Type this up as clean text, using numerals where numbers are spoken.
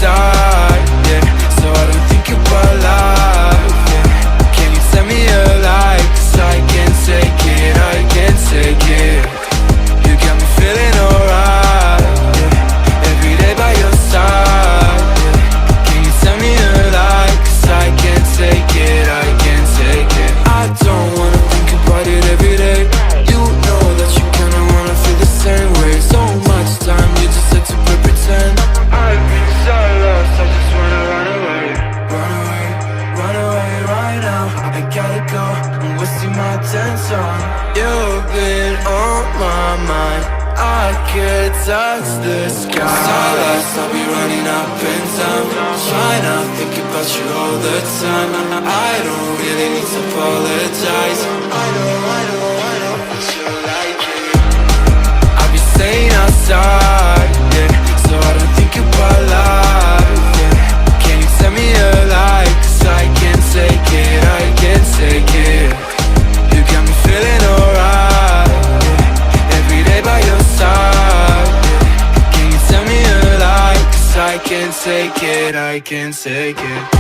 outside, yeah, so I don't think about life, yeah. Can you tell me a lie? 'Cause I can't take it, I can't take it. You got me feeling alright, yeah. Every day by your side, yeah. Can you tell me a lie? 'Cause I can't take it, I can't take it. I don't wanna think about it every day. You know that you kinda wanna feel the same way. So much time, you just had to pretend. I've been so lost, I just wanna run away. Run away, run away right now. I gotta go, I'm wasting my attention. You've been on my mind, I could touch the sky. Starlights, I'll be running up and down, trying to think about you all the time. I don't really need to apologize. I know that you like it. I'll be staying outside, yeah, so I don't think about life, yeah. Can you tell me a lie? 'Cause I can't take it, I can't take it. You got me feeling alright, yeah. Every day by your side, yeah. Can you tell me a lie? 'Cause I can't take it, I can't take it.